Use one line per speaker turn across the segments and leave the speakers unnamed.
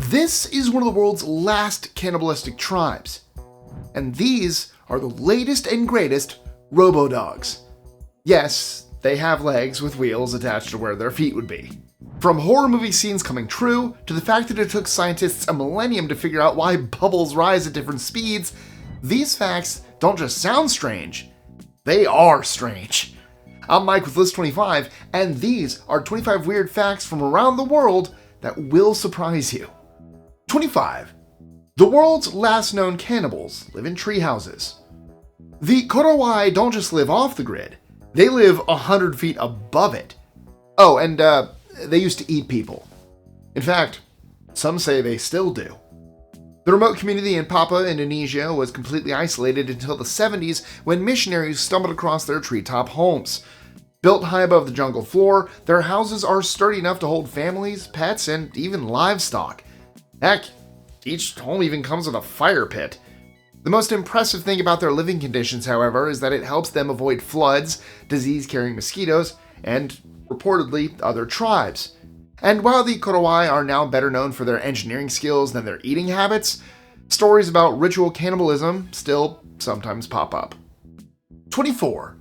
This is one of the world's last cannibalistic tribes, and these are the latest and greatest Robodogs. Yes, they have legs with wheels attached to where their feet would be. From horror movie scenes coming true, to the fact that it took scientists a millennium to figure out why bubbles rise at different speeds, these facts don't just sound strange, they are strange. I'm Mike with List 25, and these are 25 weird facts from around the world that will surprise you. 25. The world's last known cannibals live in treehouses. The Korowai don't just live off the grid, they live 100 feet above it. Oh, and they used to eat people. In fact, some say they still do. The remote community in Papua, Indonesia was completely isolated until the 70s when missionaries stumbled across their treetop homes. Built high above the jungle floor, their houses are sturdy enough to hold families, pets, and even livestock. Heck, each home even comes with a fire pit. The most impressive thing about their living conditions, however, is that it helps them avoid floods, disease-carrying mosquitoes, and, reportedly, other tribes. And while the Korowai are now better known for their engineering skills than their eating habits, stories about ritual cannibalism still sometimes pop up. 24.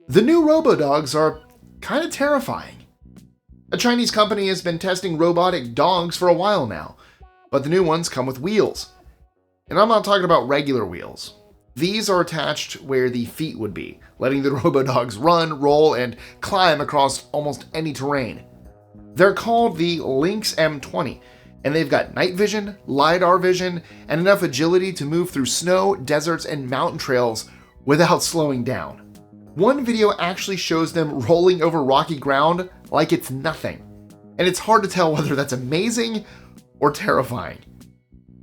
The new Robodogs are kind of terrifying. A Chinese company has been testing robotic dogs for a while now, but the new ones come with wheels. And I'm not talking about regular wheels. These are attached where the feet would be, letting the Robodogs run, roll, and climb across almost any terrain. They're called the Lynx M20, and they've got night vision, LiDAR vision, and enough agility to move through snow, deserts, and mountain trails without slowing down. One video actually shows them rolling over rocky ground like it's nothing, and it's hard to tell whether that's amazing or terrifying.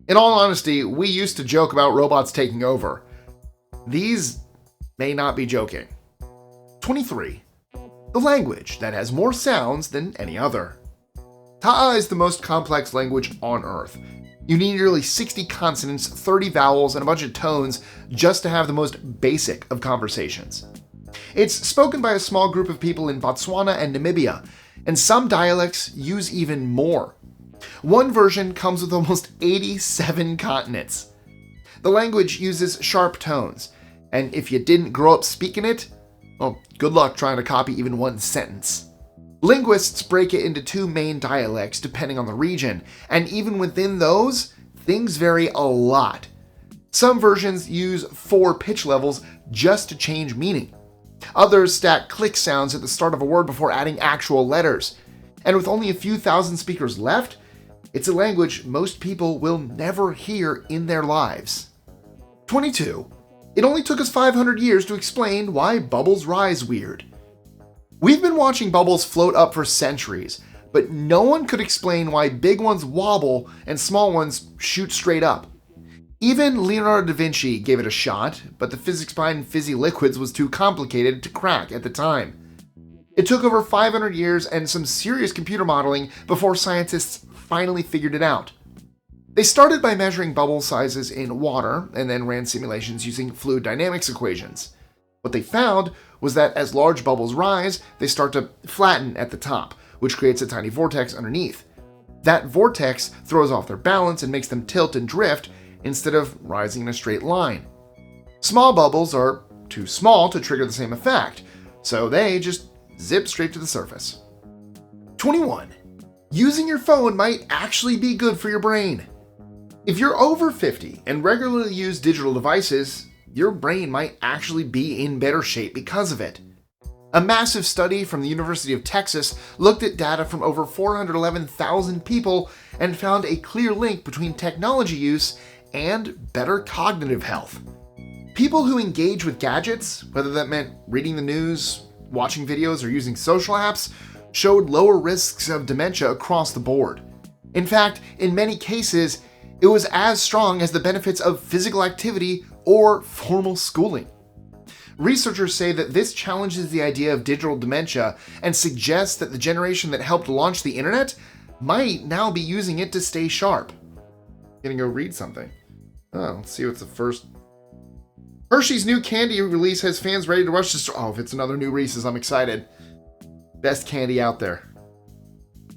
In all honesty, we used to joke about robots taking over. These may not be joking. 23. The language that has more sounds than any other. Ta'a is the most complex language on Earth. You need nearly 60 consonants, 30 vowels, and a bunch of tones just to have the most basic of conversations. It's spoken by a small group of people in Botswana and Namibia, and some dialects use even more. One version comes with almost 87 consonants. The language uses sharp tones, and if you didn't grow up speaking it, well, good luck trying to copy even one sentence. Linguists break it into two main dialects depending on the region, and even within those, things vary a lot. Some versions use 4 pitch levels just to change meaning. Others stack click sounds at the start of a word before adding actual letters. And with only a few thousand speakers left, it's a language most people will never hear in their lives. 22. It only took us 500 years to explain why bubbles rise weird. We've been watching bubbles float up for centuries, but no one could explain why big ones wobble and small ones shoot straight up. Even Leonardo da Vinci gave it a shot, but the physics behind fizzy liquids was too complicated to crack at the time. It took over 500 years and some serious computer modeling before scientists finally figured it out. They started by measuring bubble sizes in water and then ran simulations using fluid dynamics equations. What they found was that as large bubbles rise, they start to flatten at the top, which creates a tiny vortex underneath. That vortex throws off their balance and makes them tilt and drift instead of rising in a straight line. Small bubbles are too small to trigger the same effect, so they just zip straight to the surface. 21. Using your phone might actually be good for your brain. If you're over 50 and regularly use digital devices, your brain might actually be in better shape because of it. A massive study from the University of Texas looked at data from over 411,000 people and found a clear link between technology use and better cognitive health. People who engage with gadgets, whether that meant reading the news, watching videos, or using social apps, showed lower risks of dementia across the board. In fact, in many cases, it was as strong as the benefits of physical activity or formal schooling. Researchers say that this challenges the idea of digital dementia and suggests that the generation that helped launch the internet might now be using it to stay sharp. Gonna go read something. Oh, let's see what's the first. Hershey's new candy release has fans ready to rush to store. Oh, if it's another new Reese's, I'm excited. Best candy out there.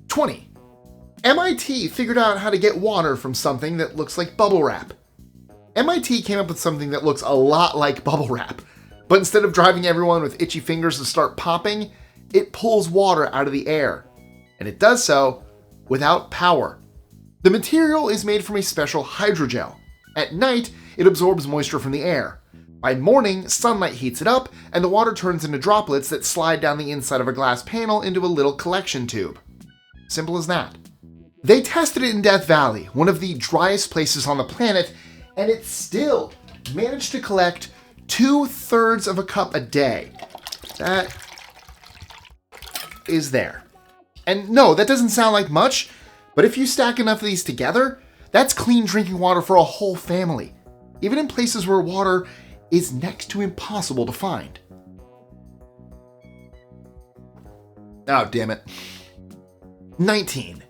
20. MIT figured out how to get water from something that looks like bubble wrap. MIT came up with something that looks a lot like bubble wrap, but instead of driving everyone with itchy fingers to start popping, it pulls water out of the air, and it does so without power. The material is made from a special hydrogel. At night, it absorbs moisture from the air. By morning, sunlight heats it up, and the water turns into droplets that slide down the inside of a glass panel into a little collection tube. Simple as that. They tested it in Death Valley, one of the driest places on the planet, and it still managed to collect 2/3 of a cup a day. That is there. And no, that doesn't sound like much, but if you stack enough of these together, that's clean drinking water for a whole family, even in places where water is next to impossible to find. Oh, damn it. 19.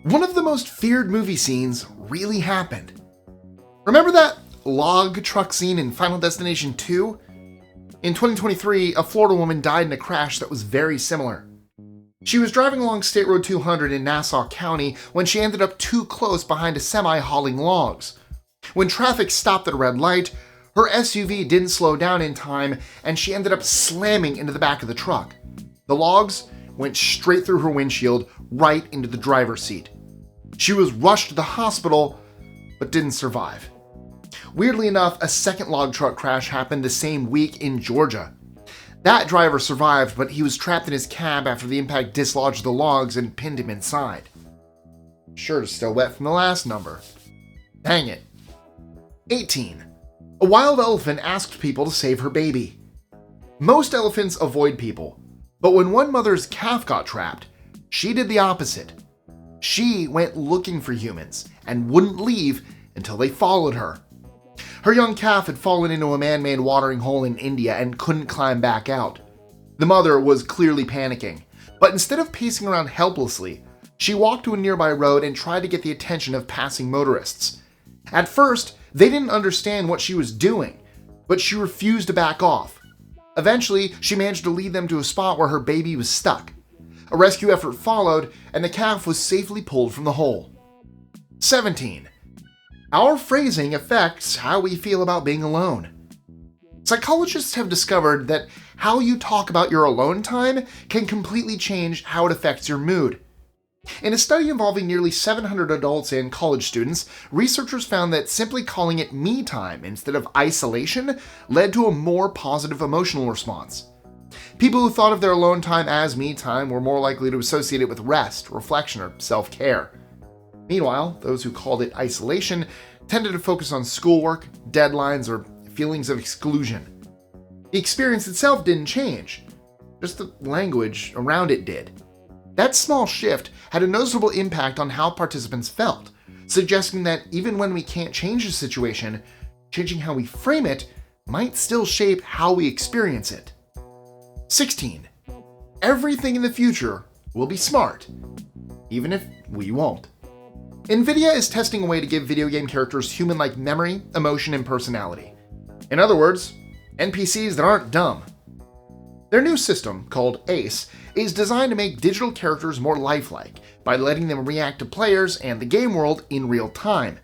One of the most feared movie scenes really happened. Remember that log truck scene in Final Destination 2? In 2023, a Florida woman died in a crash that was very similar. She was driving along State Road 200 in Nassau County when she ended up too close behind a semi hauling logs. When traffic stopped at a red light, her SUV didn't slow down in time and she ended up slamming into the back of the truck. The logs went straight through her windshield, right into the driver's seat. She was rushed to the hospital, but didn't survive. Weirdly enough, a second log truck crash happened the same week in Georgia. That driver survived, but he was trapped in his cab after the impact dislodged the logs and pinned him inside. Shirt is still wet from the last number. Dang it. 18. A wild elephant asked people to save her baby. Most elephants avoid people, but when one mother's calf got trapped, she did the opposite. She went looking for humans and wouldn't leave until they followed her. Her young calf had fallen into a man-made watering hole in India and couldn't climb back out. The mother was clearly panicking, but instead of pacing around helplessly, she walked to a nearby road and tried to get the attention of passing motorists. At first, they didn't understand what she was doing, but she refused to back off. Eventually, she managed to lead them to a spot where her baby was stuck. A rescue effort followed, and the calf was safely pulled from the hole. 17. Our phrasing affects how we feel about being alone. Psychologists have discovered that how you talk about your alone time can completely change how it affects your mood. In a study involving nearly 700 adults and college students, researchers found that simply calling it me time instead of isolation led to a more positive emotional response. People who thought of their alone time as me time were more likely to associate it with rest, reflection, or self-care. Meanwhile, those who called it isolation tended to focus on schoolwork, deadlines, or feelings of exclusion. The experience itself didn't change, just the language around it did. That small shift had a noticeable impact on how participants felt, suggesting that even when we can't change the situation, changing how we frame it might still shape how we experience it. 16. Everything in the future will be smart, even if we won't. NVIDIA is testing a way to give video game characters human-like memory, emotion, and personality. In other words, NPCs that aren't dumb. Their new system, called ACE, is designed to make digital characters more lifelike by letting them react to players and the game world in real time.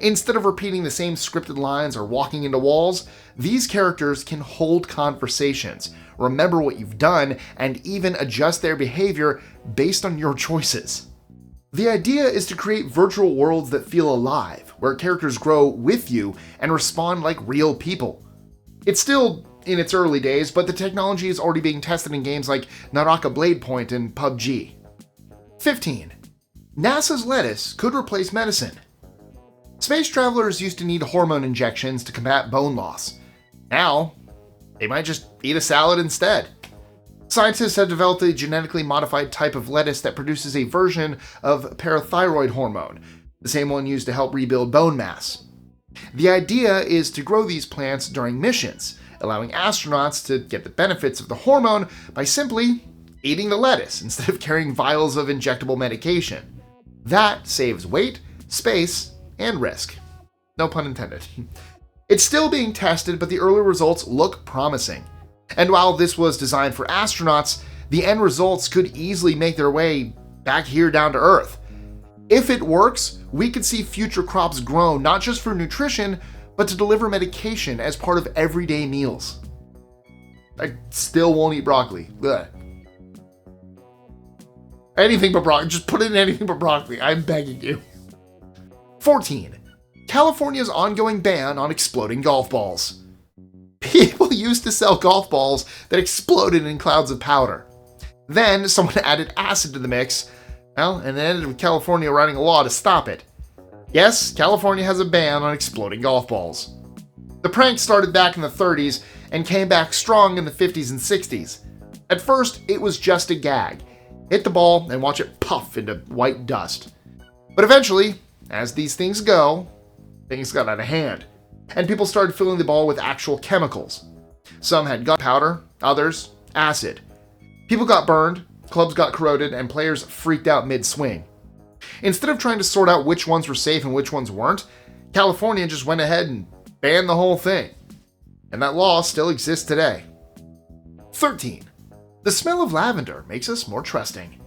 Instead of repeating the same scripted lines or walking into walls, these characters can hold conversations, remember what you've done, and even adjust their behavior based on your choices. The idea is to create virtual worlds that feel alive, where characters grow with you and respond like real people. It's still in its early days, but the technology is already being tested in games like Naraka Blade Point and PUBG. 15. NASA's lettuce could replace medicine. Space travelers used to need hormone injections to combat bone loss. Now, they might just eat a salad instead. Scientists have developed a genetically modified type of lettuce that produces a version of parathyroid hormone, the same one used to help rebuild bone mass. The idea is to grow these plants during missions, allowing astronauts to get the benefits of the hormone by simply eating the lettuce instead of carrying vials of injectable medication. That saves weight, space, and risk. No pun intended. It's still being tested, but the early results look promising. And while this was designed for astronauts, the end results could easily make their way back here down to Earth. If it works, we could see future crops grown not just for nutrition, but to deliver medication as part of everyday meals. I still won't eat broccoli. Ugh. Anything but broccoli. Just put it in anything but broccoli. I'm begging you. 14. California's ongoing ban on exploding golf balls. People used to sell golf balls that exploded in clouds of powder. Then someone added acid to the mix, and it ended with California writing a law to stop it. Yes, California has a ban on exploding golf balls. The prank started back in the 30s and came back strong in the 50s and 60s. At first, it was just a gag. Hit the ball and watch it puff into white dust. But eventually, as these things go, things got out of hand, and people started filling the ball with actual chemicals. Some had gunpowder, others acid. People got burned, clubs got corroded, and players freaked out mid-swing. Instead of trying to sort out which ones were safe and which ones weren't, California just went ahead and banned the whole thing. And that law still exists today. 13. The smell of lavender makes us more trusting.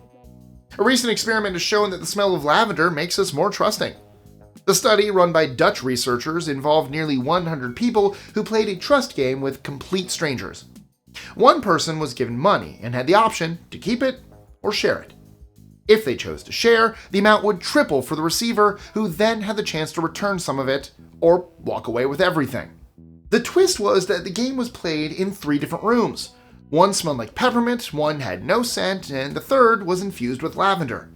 A recent experiment has shown that the smell of lavender makes us more trusting. The study, run by Dutch researchers, involved nearly 100 people who played a trust game with complete strangers. One person was given money and had the option to keep it or share it. If they chose to share, the amount would triple for the receiver, who then had the chance to return some of it or walk away with everything. The twist was that the game was played in 3 different rooms. One smelled like peppermint, one had no scent, and the third was infused with lavender.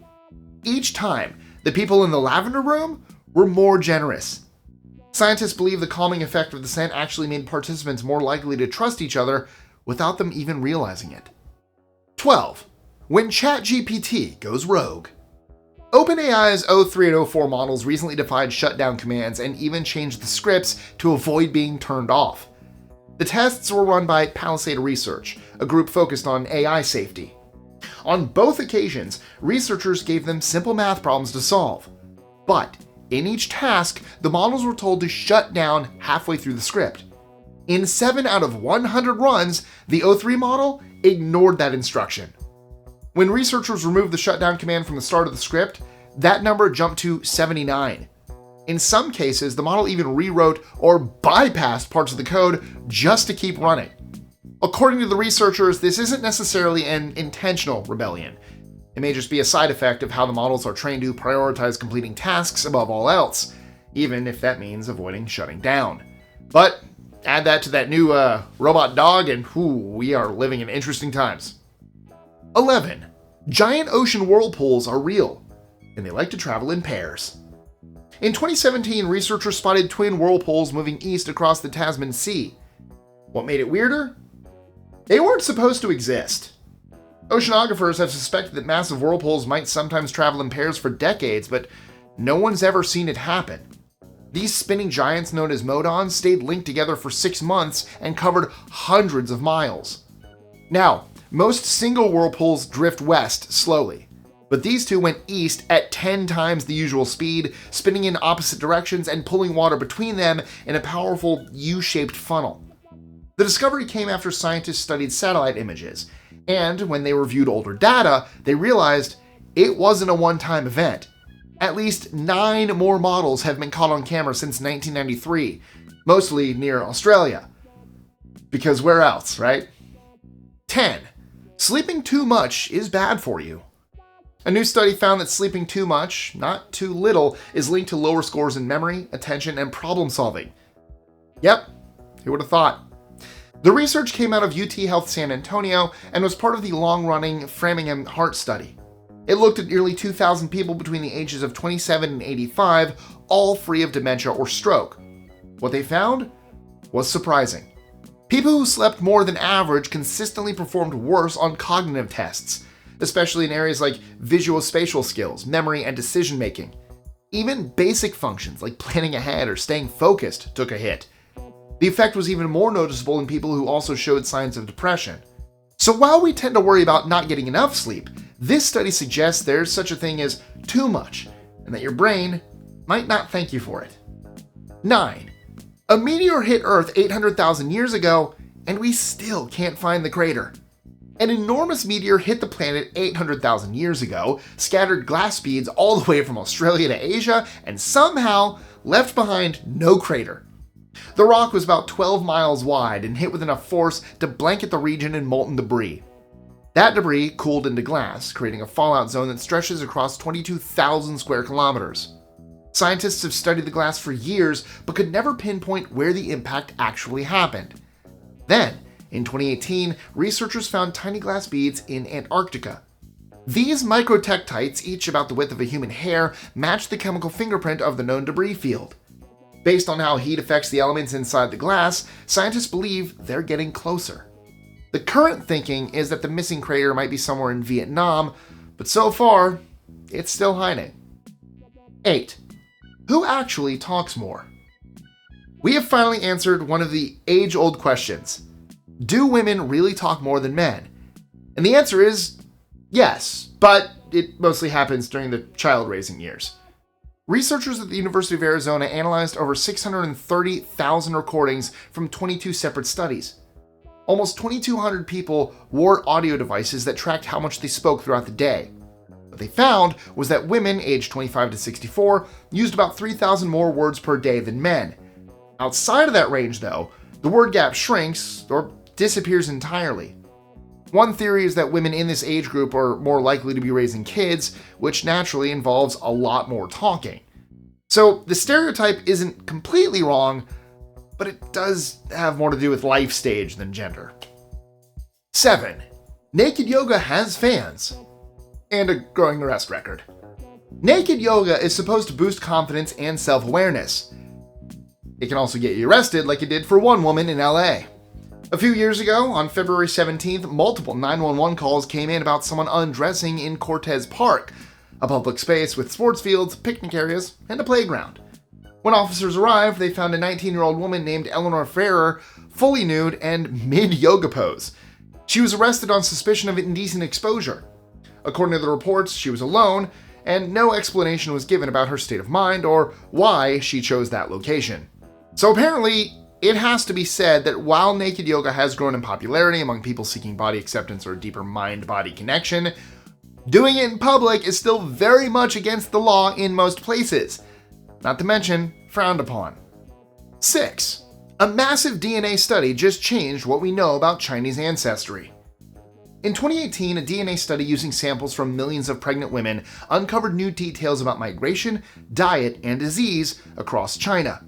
Each time, the people in the lavender room were more generous. Scientists believe the calming effect of the scent actually made participants more likely to trust each other without them even realizing it. 12. When ChatGPT goes rogue. OpenAI's 03 and 04 models recently defied shutdown commands and even changed the scripts to avoid being turned off. The tests were run by Palisade Research, a group focused on AI safety. On both occasions, researchers gave them simple math problems to solve. But in each task, the models were told to shut down halfway through the script. In 7 out of 100 runs, the 03 model ignored that instruction. When researchers removed the shutdown command from the start of the script, that number jumped to 79. In some cases, the model even rewrote or bypassed parts of the code just to keep running. According to the researchers, this isn't necessarily an intentional rebellion. It may just be a side effect of how the models are trained to prioritize completing tasks above all else, even if that means avoiding shutting down. But add that to that new robot dog and we are living in interesting times. 11. Giant ocean whirlpools are real, and they like to travel in pairs. In 2017, researchers spotted twin whirlpools moving east across the Tasman Sea. What made it weirder? They weren't supposed to exist. Oceanographers have suspected that massive whirlpools might sometimes travel in pairs for decades, but no one's ever seen it happen. These spinning giants known as modons stayed linked together for 6 months and covered hundreds of miles. Now, most single whirlpools drift west slowly, but these two went east at 10 times the usual speed, spinning in opposite directions and pulling water between them in a powerful U-shaped funnel. The discovery came after scientists studied satellite images, and when they reviewed older data, they realized it wasn't a one-time event. At least 9 more models have been caught on camera since 1993, mostly near Australia. Because where else, right? 10. Sleeping too much is bad for you. A new study found that sleeping too much, not too little, is linked to lower scores in memory, attention, and problem solving. Yep, who would have thought? The research came out of UT Health San Antonio and was part of the long-running Framingham Heart Study. It looked at nearly 2,000 people between the ages of 27 and 85, all free of dementia or stroke. What they found was surprising. People who slept more than average consistently performed worse on cognitive tests, especially in areas like visuospatial skills, memory, and decision-making. Even basic functions like planning ahead or staying focused took a hit. The effect was even more noticeable in people who also showed signs of depression. So while we tend to worry about not getting enough sleep, this study suggests there's such a thing as too much, and that your brain might not thank you for it. 9. A meteor hit Earth 800,000 years ago, and we still can't find the crater. An enormous meteor hit the planet 800,000 years ago, scattered glass beads all the way from Australia to Asia, and somehow left behind no crater. The rock was about 12 miles wide and hit with enough force to blanket the region in molten debris. That debris cooled into glass, creating a fallout zone that stretches across 22,000 square kilometers. Scientists have studied the glass for years, but could never pinpoint where the impact actually happened. Then, in 2018, researchers found tiny glass beads in Antarctica. These microtectites, each about the width of a human hair, match the chemical fingerprint of the known debris field. Based on how heat affects the elements inside the glass, scientists believe they're getting closer. The current thinking is that the missing crater might be somewhere in Vietnam, but so far, it's still hiding. 8. Who actually talks more? We have finally answered one of the age-old questions. Do women really talk more than men? And the answer is yes, but it mostly happens during the child-raising years. Researchers at the University of Arizona analyzed over 630,000 recordings from 22 separate studies. Almost 2,200 people wore audio devices that tracked how much they spoke throughout the day. What they found was that women aged 25 to 64 used about 3,000 more words per day than men. Outside of that range, though, the word gap shrinks or disappears entirely. One theory is that women in this age group are more likely to be raising kids, which naturally involves a lot more talking. So the stereotype isn't completely wrong, but it does have more to do with life stage than gender. 7. Naked yoga has fans. And a growing arrest record. Naked yoga is supposed to boost confidence and self-awareness. It can also get you arrested like it did for one woman in LA. A few years ago, on February 17th, multiple 911 calls came in about someone undressing in Cortez Park, a public space with sports fields, picnic areas, and a playground. When officers arrived, they found a 19-year-old woman named Eleanor Ferrer fully nude and mid-yoga pose. She was arrested on suspicion of indecent exposure. According to the reports, she was alone, and no explanation was given about her state of mind or why she chose that location. So apparently, it has to be said that while naked yoga has grown in popularity among people seeking body acceptance or a deeper mind-body connection, doing it in public is still very much against the law in most places, not to mention frowned upon. 6. A massive DNA study just changed what we know about Chinese ancestry. In 2018, a DNA study using samples from millions of pregnant women uncovered new details about migration, diet, and disease across China.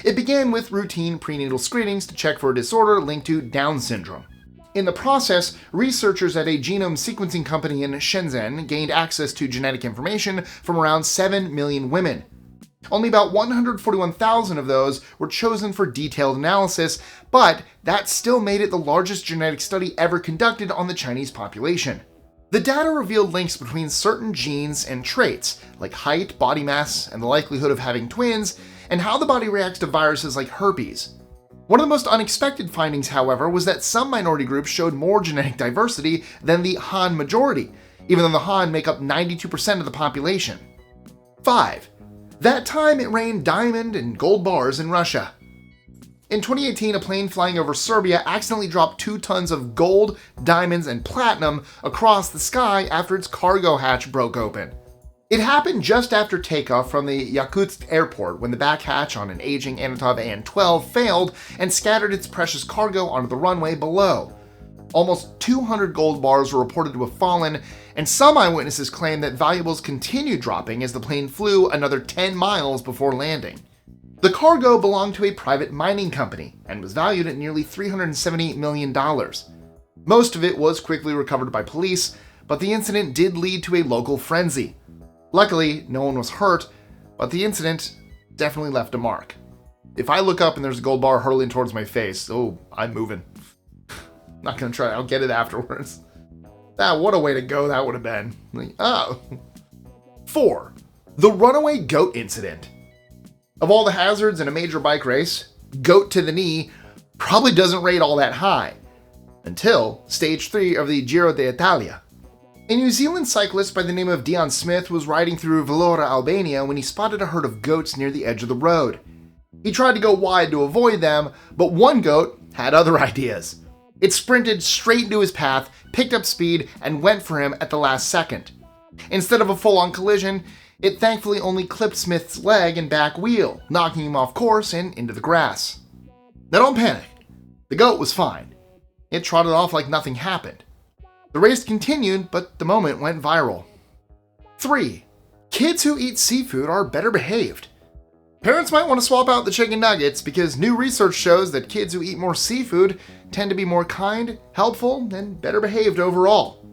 It began with routine prenatal screenings to check for a disorder linked to Down syndrome. In the process, researchers at a genome sequencing company in Shenzhen gained access to genetic information from around 7 million women. Only about 141,000 of those were chosen for detailed analysis, but that still made it the largest genetic study ever conducted on the Chinese population. The data revealed links between certain genes and traits, like height, body mass, and the likelihood of having twins, and how the body reacts to viruses like herpes. One of the most unexpected findings, however, was that some minority groups showed more genetic diversity than the Han majority, even though the Han make up 92% of the population. 5. That time it rained diamond and gold bars in Russia. In 2018, a plane flying over Serbia accidentally dropped 2 tons of gold, diamonds, and platinum across the sky after its cargo hatch broke open. It happened just after takeoff from the Yakutsk airport when the back hatch on an aging Antonov An-12 failed and scattered its precious cargo onto the runway below. Almost 200 gold bars were reported to have fallen, and some eyewitnesses claim that valuables continued dropping as the plane flew another 10 miles before landing. The cargo belonged to a private mining company and was valued at nearly $378 million. Most of it was quickly recovered by police, but the incident did lead to a local frenzy. Luckily, no one was hurt, but the incident definitely left a mark. If I look up and there's a gold bar hurtling towards my face, I'm moving. Not gonna try, I'll get it afterwards. What a way to go that would have been. 4. The Runaway Goat Incident. Of all the hazards in a major bike race, goat to the knee probably doesn't rate all that high. Until stage 3 of the Giro d'Italia. A New Zealand cyclist by the name of Dion Smith was riding through Vallora, Albania when he spotted a herd of goats near the edge of the road. He tried to go wide to avoid them, but one goat had other ideas. It sprinted straight into his path, picked up speed, and went for him at the last second. Instead of a full-on collision, it thankfully only clipped Smith's leg and back wheel, knocking him off course and into the grass. Now don't panic. The goat was fine. It trotted off like nothing happened. The race continued, but the moment went viral. 3. Kids who eat seafood are better behaved. Parents might want to swap out the chicken nuggets because new research shows that kids who eat more seafood tend to be more kind, helpful, and better behaved overall.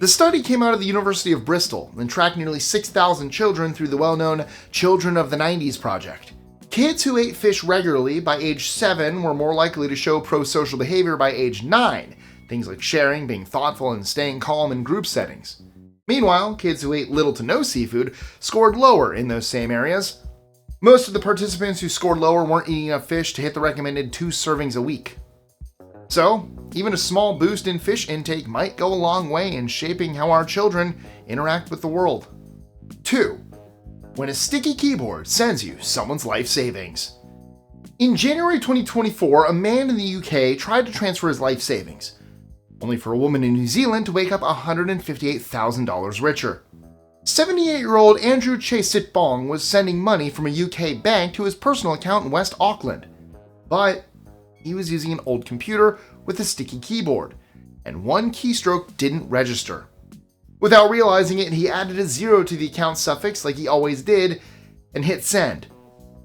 The study came out of the University of Bristol and tracked nearly 6,000 children through the well-known Children of the 90s project. Kids who ate fish regularly by age 7 were more likely to show pro-social behavior by age 9, things like sharing, being thoughtful, and staying calm in group settings. Meanwhile, kids who ate little to no seafood scored lower in those same areas. Most of the participants who scored lower weren't eating enough fish to hit the recommended 2 servings a week. So, even a small boost in fish intake might go a long way in shaping how our children interact with the world. 2. When a sticky keyboard sends you someone's life savings. In January 2024, a man in the UK tried to transfer his life savings, only for a woman in New Zealand to wake up $158,000 richer. 78-year-old Andrew Chesitbong was sending money from a UK bank to his personal account in West Auckland, but he was using an old computer with a sticky keyboard, and one keystroke didn't register. Without realizing it, he added a 0 to the account suffix like he always did, and hit send.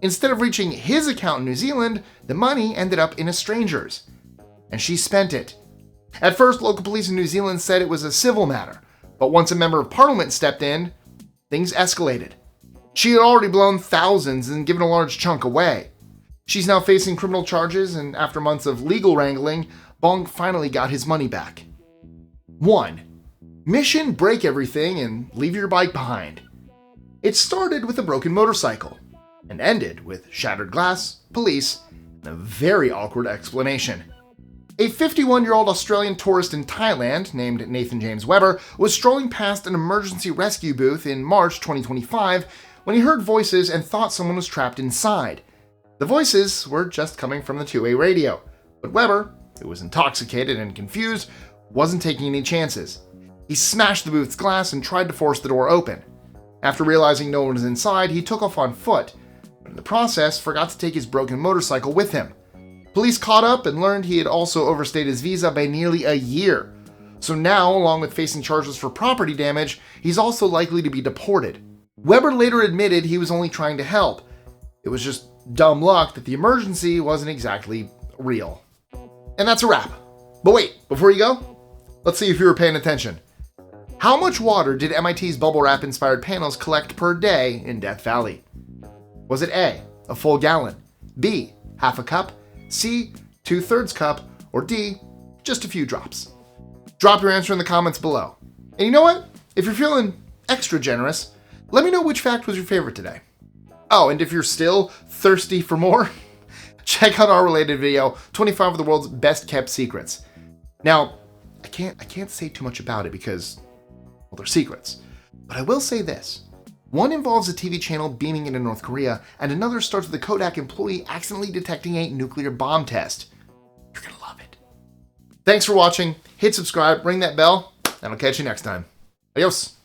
Instead of reaching his account in New Zealand, the money ended up in a stranger's, and she spent it. At first, local police in New Zealand said it was a civil matter, but once a member of parliament stepped in, things escalated. She had already blown thousands and given a large chunk away. She's now facing criminal charges, and after months of legal wrangling, Bong finally got his money back. 1. Mission: break everything and leave your bike behind. It started with a broken motorcycle, and ended with shattered glass, police, and a very awkward explanation. A 51-year-old Australian tourist in Thailand, named Nathan James Weber, was strolling past an emergency rescue booth in March 2025 when he heard voices and thought someone was trapped inside. The voices were just coming from the two-way radio, but Weber, who was intoxicated and confused, wasn't taking any chances. He smashed the booth's glass and tried to force the door open. After realizing no one was inside, he took off on foot, but in the process forgot to take his broken motorcycle with him. Police caught up and learned he had also overstayed his visa by nearly a year. So now, along with facing charges for property damage, he's also likely to be deported. Weber later admitted he was only trying to help. It was just dumb luck that the emergency wasn't exactly real. And that's a wrap. But wait, before you go, let's see if you were paying attention. How much water did MIT's bubble wrap inspired panels collect per day in Death Valley? Was it A, a full gallon, B, half a cup, C, 2/3 cup, or D, just a few drops? Drop your answer in the comments below. And you know what? If you're feeling extra generous, let me know which fact was your favorite today. Oh, and if you're still thirsty for more, check out our related video, 25 of the world's best kept secrets. Now, I can't say too much about it because, well, they're secrets. But I will say this. One involves a TV channel beaming into North Korea, and another starts with a Kodak employee accidentally detecting a nuclear bomb test. You're gonna love it. Thanks for watching. Hit subscribe, ring that bell, and I'll catch you next time. Adios.